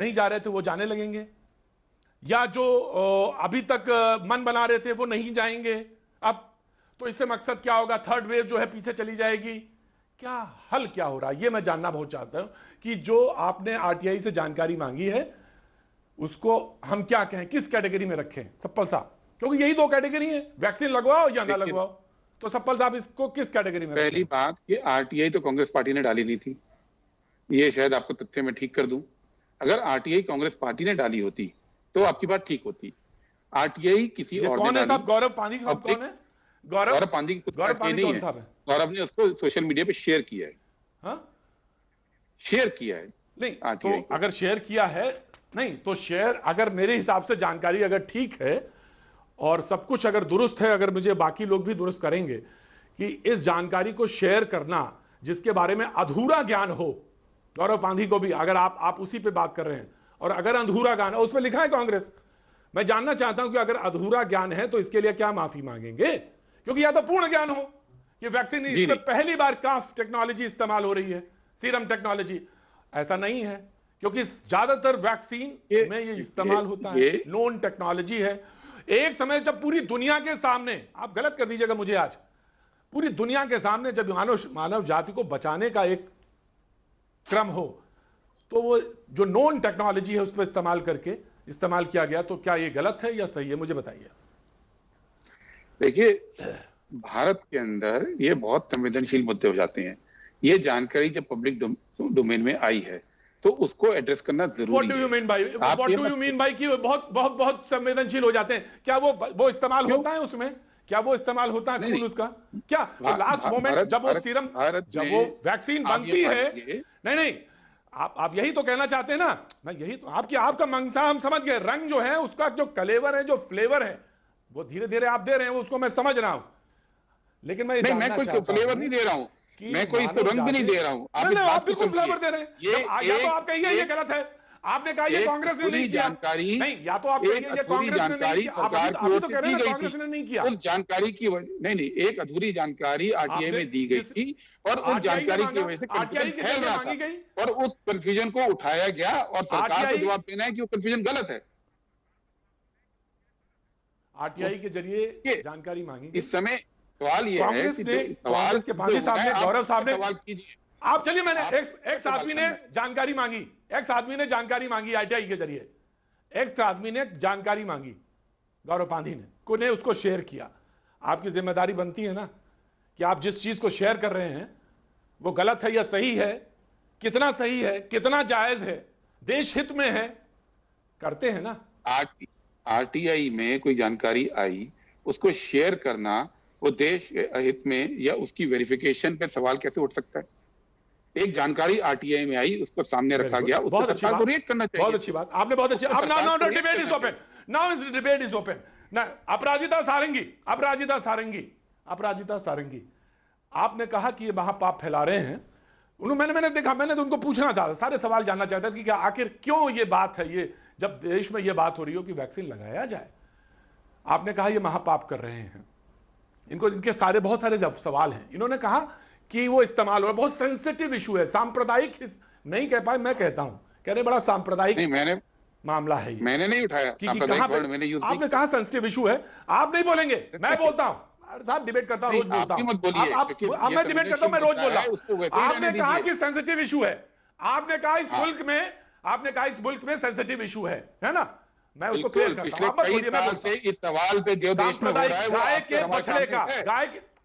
नहीं जा रहे थे वो जाने लगेंगे, या जो अभी तक मन बना रहे थे वो नहीं जाएंगे अब। तो इससे मकसद क्या होगा? थर्ड वेव जो है पीछे चली जाएगी। क्या हल क्या हो रहा है ये मैं जानना बहुत चाहता हूं कि जो आपने आरटीआई से जानकारी मांगी है उसको हम क्या कहें, किस कैटेगरी में रखें सप्पल साहब? क्योंकि यही दो कैटेगरी है, वैक्सीन लगवाओ या ना लगवाओ। तो सप्पल साहब इसको किस कैटेगरी में पहली बात कि आरटीआई तो कांग्रेस पार्टी ने डाली नहीं थी, ये शायद आपको तथ्य में ठीक कर दूं। अगर आरटीआई कांग्रेस पार्टी ने डाली होती तो आपकी बात ठीक होती। आरटीआई किसी और ने डाली। गौरव पांधी कौन है? गौरव पांधी की नहीं है, गौरव ने उसको सोशल मीडिया पे शेयर किया है। हाँ? शेयर किया है नहीं तो अगर शेयर किया है, नहीं तो शेयर, अगर मेरे हिसाब से जानकारी अगर ठीक है और सब कुछ अगर दुरुस्त है, अगर मुझे बाकी लोग भी दुरुस्त करेंगे कि इस जानकारी को शेयर करना जिसके बारे में अधूरा ज्ञान हो, गौरव पांधी को भी अगर आप उसी पे बात कर रहे हैं, और अगर अधूरा ज्ञान है उसमें लिखा है कांग्रेस, मैं जानना चाहता हूं कि अगर अधूरा ज्ञान है तो इसके लिए क्या माफी मांगेंगे? क्योंकि या तो पूर्ण ज्ञान हो कि वैक्सीन इसमें पहली बार काफ टेक्नोलॉजी इस्तेमाल हो रही है, सीरम टेक्नोलॉजी, ऐसा नहीं है क्योंकि ज्यादातर वैक्सीन में ये इस्तेमाल होता है, नोन टेक्नोलॉजी है। एक समय जब पूरी दुनिया के सामने, आप गलत कर दीजिएगा मुझे, आज पूरी दुनिया के सामने जब मानव जाति को बचाने का एक क्रम हो तो वो जो नोन टेक्नोलॉजी है उस पर इस्तेमाल किया गया, तो क्या ये गलत है या सही है, मुझे बताइए। देखिए, भारत के अंदर ये बहुत संवेदनशील मुद्दे हो जाते हैं। ये जानकारी जब पब्लिक डोमेन में आई है तो उसको एड्रेस करना जरूरी है। What do you mean by कि बहुत बहुत बहुत संवेदनशील हो जाते हैं? क्या वो इस्तेमाल होता है उसमें? क्या वो इस्तेमाल होता है खून उसका? क्या लास्ट मोमेंट जब वो सीरम, जब वो वैक्सीन बनती है, नहीं आप यही तो कहना चाहते हैं ना? मैं यही तो आपका मंशा हम समझ गए। रंग जो है उसका जो कलेवर है, जो फ्लेवर है, वो धीरे धीरे आप दे रहे हैं, उसको मैं समझ रहा हूं, लेकिन मैं कोई फ्लेवर नहीं दे रहा हूं, मैं कोई इसको रंग भी नहीं दे रहा हूं। आप बिल्कुल फ्लेवर दे रहे हैं। या तो आप कहिए ये गलत है, आपने कहा ये कांग्रेस ने नहीं किया, नहीं, या तो आप कहिए ये कांग्रेस ने नहीं किया, सरकार की ओर से दी गई कांग्रेस ने नहीं किया। उस जानकारी की नहीं, एक अधूरी जानकारी आरटीआई में दी गई थी और उस जानकारी की वजह से कंफ्यूजन फैल रहा था और उस कंफ्यूजन को उठाया गया और सरकार को जवाब देना है कि वो कंफ्यूजन गलत है। आरटीआई के जरिए जानकारी मांगी। इस समय सवाल ये है कि कांग्रेस के पांडे साहब ने, गौरव साहब ने सवाल कीजिए आप, चलिए मैंने एक आदमी ने जानकारी मांगी, एक आदमी ने जानकारी मांगी आरटीआई के जरिए, एक आदमी ने जानकारी मांगी, गौरव पांधी ने उसको शेयर किया। आपकी जिम्मेदारी बनती है ना कि आप जिस चीज को शेयर कर रहे हैं वो गलत है या सही है, कितना सही है, कितना जायज है, देश हित में है, करते हैं ना। आरटीआई में कोई जानकारी आई, उसको शेयर करना वो देश हित में या उसकी वेरिफिकेशन पे सवाल कैसे उठ सकता है? एक जानकारी आरटीआई में आई, उसको सामने रखा गया, उसको सरकार को रिएक्ट करना चाहिए। बहुत अच्छी बात, आपने बहुत अच्छी। अब now the debate is open, now is debate is open. ना अपराजिता सारंगी, आपने कहा कि ये महापाप फैला रहे हैं। मैंने देखा, मैंने तो उनको पूछना था, सारे सवाल जानना चाहता था कि आखिर क्यों ये बात है, ये जब देश में ये बात हो रही हो कि वैक्सीन लगाया जाए, आपने कहा ये महापाप कर रहे हैं। इनके बहुत सारे सवाल हैं। इन्होंने कहा कि वो इस्तेमाल हो, बहुत सेंसिटिव इशू है, सांप्रदायिक नहीं कह पाए, मैं कहता हूं, कह रहे बड़ा सांप्रदायिक मामला है ये। मैंने नहीं उठाया सांप्रदायिक वर्ड, मैंने यूज नहीं। आपने कहा सेंसिटिव इशू है, आप नहीं बोलेंगे, मैं बोलता हूं साहब, डिबेट करता हूं, रोज बोलता हूं। अब मैं डिबेट करता हूं, मैं रोज बोल रहा हूं। आपने कहा कि सेंसिटिव इशू है, आपने कहा इस मुल्क में सेंसिटिव इशू है ना? मैं उसको क्लियर करता हूं। पिछले कई साल से इस सवाल पे जो देश में हो रहा है वो गाय के बछड़े का,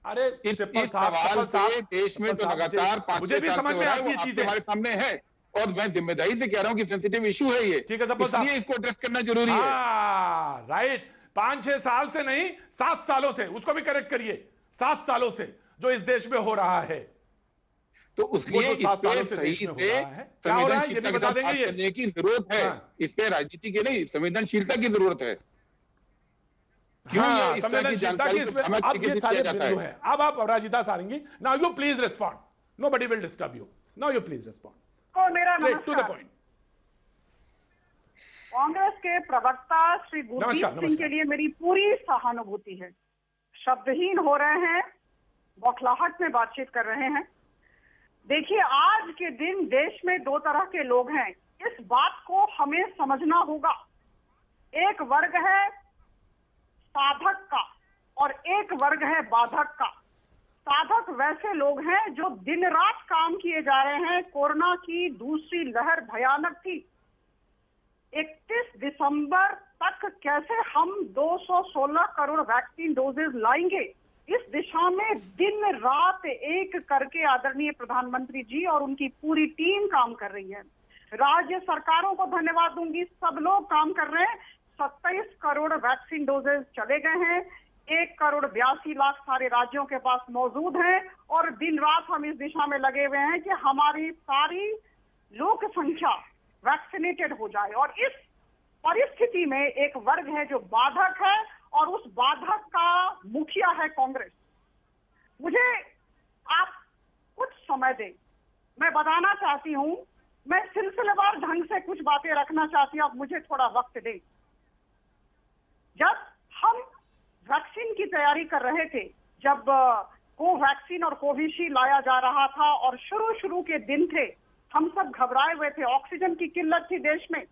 अरे इस सवाल पे देश में तो लगातार 5-6 साल से हो रहा है, वो आपके हमारे सामने है और मैं जिम्मेदारी से कह रहा हूं कि सेंसिटिव इशू है ये, ठीक है, इसलिए इसको एड्रेस करना जरूरी है। राइट, 5-6 साल से नहीं, 7 सालों से, उसको भी करेक्ट करिए, 7 सालों से जो इस देश में हो रहा है, तो उसलिए इस पे सही से संवेदनशीलता के साथ बात करने की जरूरत है। इस पे राजनीति के नहीं, संवेदनशीलता की जरूरत है। क्यों ये इस तरह की जानकारी है? अब आप Aparajita Sarangi, now you please respond, nobody will disturb you, now you please respond. और मेरा टू द पॉइंट। कांग्रेस के प्रवक्ता श्री गुरदीप सिंह के लिए मेरी पूरी सहानुभूति है। शब्दहीन हो रहे हैं, बौखलाहट में बातचीत कर रहे हैं। देखिए, आज के दिन देश में 2 तरह के लोग हैं, इस बात को हमें समझना होगा। एक वर्ग है साधक का और एक वर्ग है बाधक का। साधक वैसे लोग हैं जो दिन रात काम किए जा रहे हैं। कोरोना की दूसरी लहर भयानक थी। 31 दिसंबर तक कैसे हम 216 करोड़ वैक्सीन डोजेज लाएंगे, इस दिशा में दिन रात एक करके आदरणीय प्रधानमंत्री जी और उनकी पूरी टीम काम कर रही है। राज्य सरकारों को धन्यवाद दूंगी, सब लोग काम कर रहे हैं। 27 करोड़ वैक्सीन डोजेज चले गए हैं। 1,82,00,000 सारे राज्यों के पास मौजूद हैं और दिन रात हम इस दिशा में लगे हुए हैं कि हमारी सारी लोक संख्या वैक्सीनेटेड हो जाए। और इस परिस्थिति में एक वर्ग है जो बाधक है और उस बाधक का मुखिया है कांग्रेस। मुझे आप कुछ समय दें, मैं बताना चाहती हूं, मैं सिलसिलेवार ढंग से कुछ बातें रखना चाहती हूं, आप मुझे थोड़ा वक्त दें। जब हम वैक्सीन की तैयारी कर रहे थे, जब कोवैक्सीन और कोविशील्ड लाया जा रहा था और शुरू के दिन थे, हम सब घबराए हुए थे, ऑक्सीजन की किल्लत थी देश में।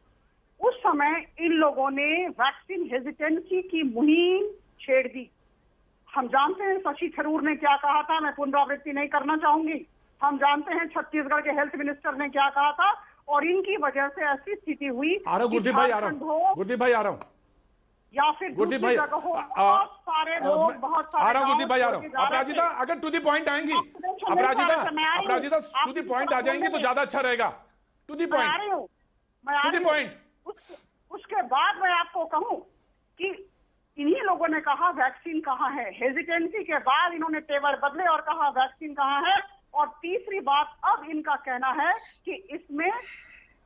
उस समय इन लोगों ने वैक्सीन हेजिटेंसी की मुहिम छेड़ दी। हम जानते हैं शशि थरूर ने क्या कहा था, मैं पुनरावृत्ति नहीं करना चाहूंगी। हम जानते हैं छत्तीसगढ़ के हेल्थ मिनिस्टर ने क्या कहा था और इनकी वजह से ऐसी स्थिति हुई। गुरदीप भाई आ रहा हूं या फिर दूसरी जगह हो, बहुत सारे लोग, बहुत सारे आ रहा हूं गुरदीप भाई, आ रहा हूं। अपराजिता अगर टू द पॉइंट आएंगी, अपराजिता टू द पॉइंट आ जाएंगी तो ज्यादा अच्छा रहेगा। To the point. उसके बाद मैं आपको कहूं कि इन्हीं लोगों ने कहा वैक्सीन कहां है। हेजिटेंसी के बाद इन्होंने तेवर बदले और कहा वैक्सीन कहां है। और तीसरी बात अब इनका कहना है कि इसमें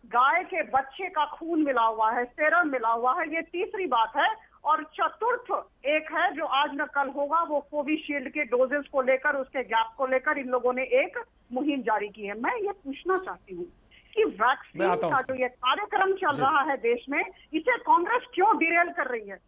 गाय के बच्चे का खून मिला हुआ है, सेरम मिला हुआ है। ये तीसरी बात है। और चतुर्थ एक है जो आज न कल होगा, वो कोविशील्ड के डोजेस को लेकर, उसके गैप को लेकर इन लोगों ने एक मुहिम जारी की है। मैं ये पूछना चाहती हूँ कि वैक्सीन का जो ये कार्यक्रम चल रहा है देश में, इसे कांग्रेस क्यों डिरेल कर रही है?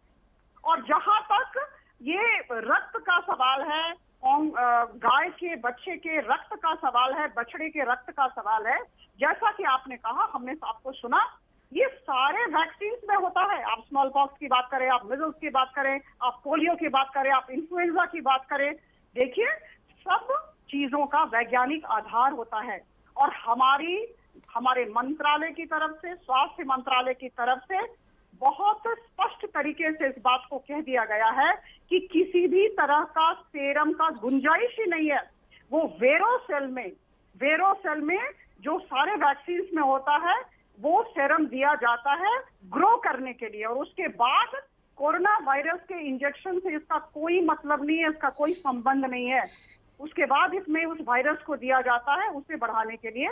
और जहां तक ये रक्त का सवाल है, गाय के बच्चे के रक्त का सवाल है, बछड़े के रक्त का सवाल है, जैसा कि आपने कहा, हमने आपको सुना, ये सारे वैक्सीन में होता है। आप स्मॉल पॉक्स की बात करें, आप मिजल्स की बात करें, आप पोलियो की बात करें, आप इन्फ्लुएंजा की बात करें, देखिए सब चीजों का वैज्ञानिक आधार होता है। और हमारे मंत्रालय की तरफ से, स्वास्थ्य मंत्रालय की तरफ से बहुत स्पष्ट तरीके से इस बात को कह दिया गया है कि किसी भी तरह का सेरम का गुंजाइश ही नहीं है। वो वेरोसेल में जो सारे वैक्सीन में होता है, वो सेरम दिया जाता है ग्रो करने के लिए। और उसके बाद कोरोना वायरस के इंजेक्शन से इसका कोई मतलब नहीं है, इसका कोई संबंध नहीं है। उसके बाद इसमें उस वायरस को दिया जाता है उसे बढ़ाने के लिए।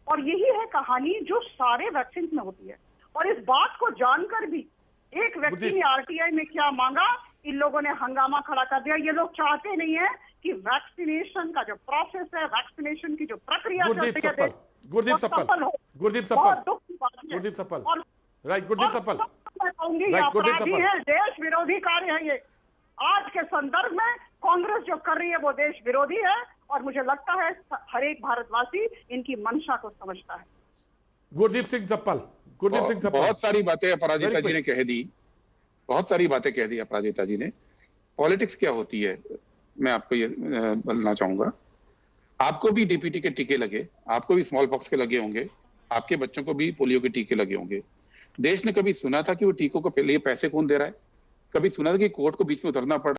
और यही है कहानी जो सारे वैक्सीन में होती है। और इस बात को जानकर भी एक व्यक्ति ने आरटीआई में क्या मांगा, इन लोगों ने हंगामा खड़ा कर दिया। ये लोग चाहते नहीं है कि वैक्सीनेशन का जो प्रोसेस है, वैक्सीनेशन की जो प्रक्रिया चलती है, गुरदीप सप्पल, मैं कहूंगी अपराधी है, देश विरोधी कार्य है ये। आज के संदर्भ में कांग्रेस जो कर रही है वो देश विरोधी है। और मुझे लगता है हर एक भारतवासी इनकी मंशा को समझता है। गुरदीप सिंह सप्पल, बहुत सारी बातें अपराजिता जी ने कह दी, बहुत सारी बातें कह दी अपराजिता जी ने। पॉलिटिक्स क्या होती है मैं आपको ये बोलना चाहूंगा। आपको भी डीपीटी के टीके लगे, आपको भी स्मॉल पॉक्स के लगे होंगे, आपके बच्चों को भी पोलियो के टीके लगे होंगे। देश ने कभी सुना था कि वो टीकों को लिए पैसे कौन दे रहा है? कभी सुना था कि कोर्ट को बीच में उतरना पड़